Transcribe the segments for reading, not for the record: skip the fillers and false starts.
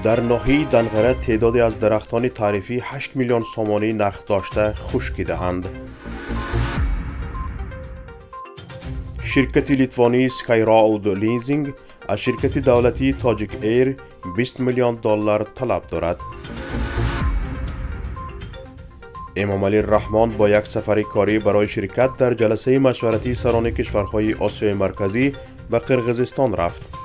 در ناحیه دنغره تعدادی از درختان تعریفی 8 میلیون سومانی نرخ داشته خشکیده‌اند. شرکت لیتوانی سکایراود لیزینگ از شرکت دولتی تاجیک ایر 20 میلیون دلار طلب دارد. امام علی رحمان با یک سفر کاری برای شرکت در جلسه مشورتی سران کشورهای آسیای مرکزی به قرقیزستان رفت.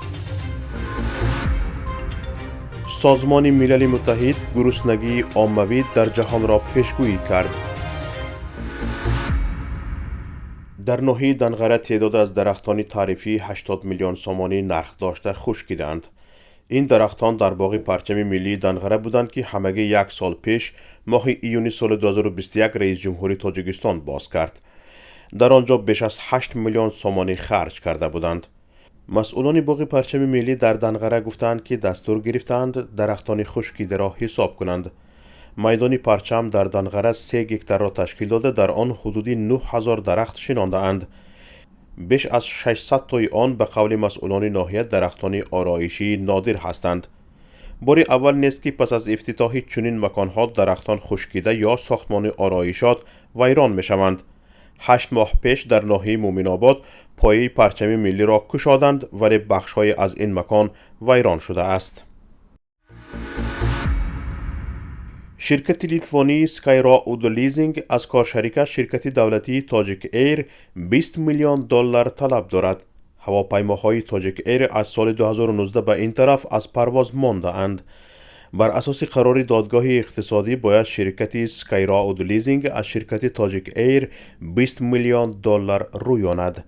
سازمان ملل متحد گرسنگی عمومی در جهان را پیشگویی کرد. در ناحیه دنغره تعداد از درختان تعریفی 80 میلیون سومانی نرخ داشته خشکیدند. این درختان در باغ پرچم ملی دنغره بودند که همگی یک سال پیش ماه ایون سال 2021 رئیس جمهوری تاجیکستان باز کرد. در آنجا بیش از 8 میلیون سومانی خرج کرده بودند. مسئولان باغ پرچم ملی در دنغره گفتند که دستور گرفتند درختان خشکیده را حساب کنند. میدان پرچم در دنغره 3 هکتار را تشکیل داده در آن حدودی 9000 درخت شنانده اند. بیش از 600 تای آن به قول مسئولان ناحیه درختان آرایشی نادر هستند. بار اول نیست که پس از افتتاح چنین مکانها درختان خشکیده یا ساختمان آرایشات ویران می شوند. 8 ماه پیش در ناحیه مومن آباد پایه پرچم ملی را کشادند ولی بخش‌های از این مکان ویران شده است. شرکت لیتوانی سکایراود لیزینگ از کارشریکش شرکت دولتی تاجیک ایر 20 میلیون دلار طلب دارد. هواپیماهای تاجیک ایر از سال 2019 به این طرف از پرواز مانده اند. بر اساس قرار دادگاه اقتصادی باید شرکت سکایراود لیزینگ از شرکت تاجیک ایر 20 میلیون دلار رویاند.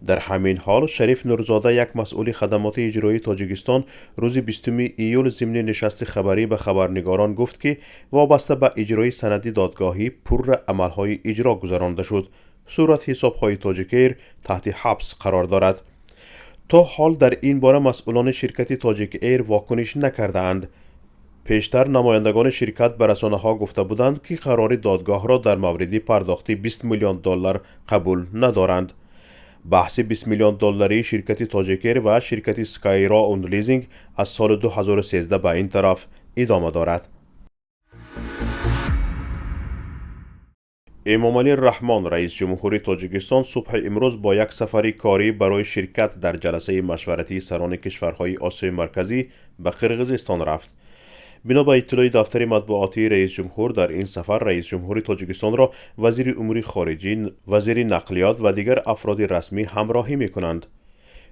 در همین حال شریف نورزاده یک مسئول خدمات اجرایی تاجیکستان روز 20 ایول ضمن نشست خبری به خبرنگاران گفت که وابسته به اجرای سند دادگاهی پر عملهای اجرا گذرانده شد. صورت حسابهای تاجیک ایر تحت حبس قرار دارد. تا حال در این باره مسئولان شرکت تاجیک ایر واکنش نکرده اند. پیشتر نمایندگان شرکت به رسانه‌ها گفته بودند که قرار دادگاه را در مورد پرداخت 20 میلیون دلار قبول ندارند. بحث 20 میلیون دلاری شرکت تاجیک ایر و شرکت سکایراود لیزینگ از سال 2013 به این طرف ادامه دارد. امام علی رحمان رئیس جمهوری تاجیکستان صبح امروز با یک سفر کاری برای شرکت در جلسه مشورتی سران کشورهای آسیای مرکزی به قرقیزستان رفت. بنا به اطلاع دفتر مطبوعاتی رئیس جمهور در این سفر رئیس جمهوری تاجیکستان را وزیر امور خارجه، وزیر نقلیات و دیگر افراد رسمی همراهی می کنند.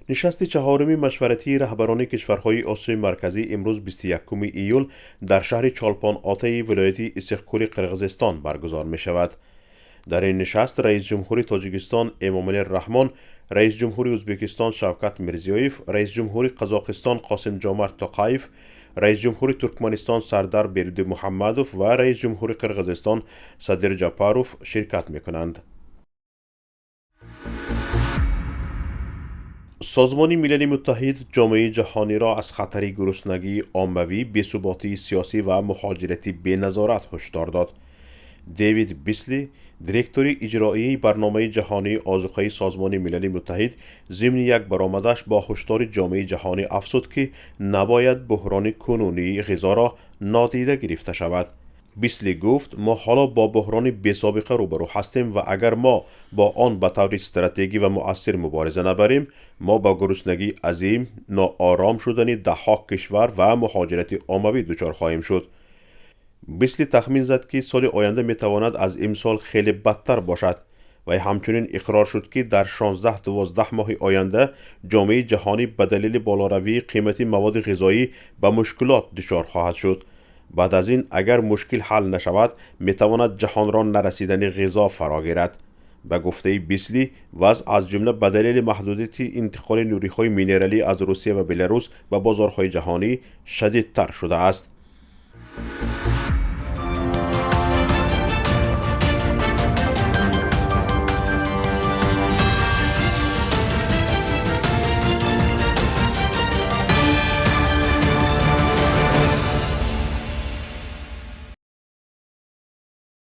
نشست چهارم مشورتی رهبران کشورهای آسیای مرکزی امروز 21 ایول در شهر چالپان آتای ولایت اسیغکول قرقیزستان برگزار می شود. در این نشست رئیس جمهوری تاجیکستان امام علی رحمان، رئیس جمهوری ازبکستان شوکت میرزیویف، رئیس جمهوری قزاقستان قاسم جومرت توقایف، رئیس جمهوری ترکمنستان سردار بیردی محمدوف و رئیس جمهوری قرقیزستان صدر جاپاروف شرکت می کنند. سازمان ملل متحد جامعه جهانی را از خطر گرسنگی عمومی، بی‌ثباتی سیاسی و مهاجرت بی‌نظارت هشدار داد. دیوید بیسلی، دیرکتور اجرایی برنامه جهانی آذوقه سازمان ملل متحد ضمن یک برآمدش با هشدار جامعه جهانی افزود که نباید بحران کنونی غذا را نادیده گرفته شود. بیسلی گفت ما حالا با بحران بی‌سابقه روبرو هستیم و اگر ما با آن به طور استراتژیکی و مؤثر مبارزه نبریم ما با گرسنگی عظیم، ناآرام شدن ده‌ها کشور و مهاجرت عمومی دچار خواهیم شد. بیسلی تخمین زد که سال آینده میتواند از امسال خیلی بدتر باشد و همچنین اقرار شد که در 16-12 ماه آینده جامعه جهانی به دلیل بالاروی قیمت مواد غذایی به مشکلات دچار خواهد شد. بعد از این اگر مشکل حل نشود میتواند جهان را نرسیدن غذا فرا گیرد. به گفته بیسلی وضع از جمله به دلیل محدودیت انتقال نیروهای مینرالی از روسیه و بلاروس به بازارهای جهانی شدیدتر شده است.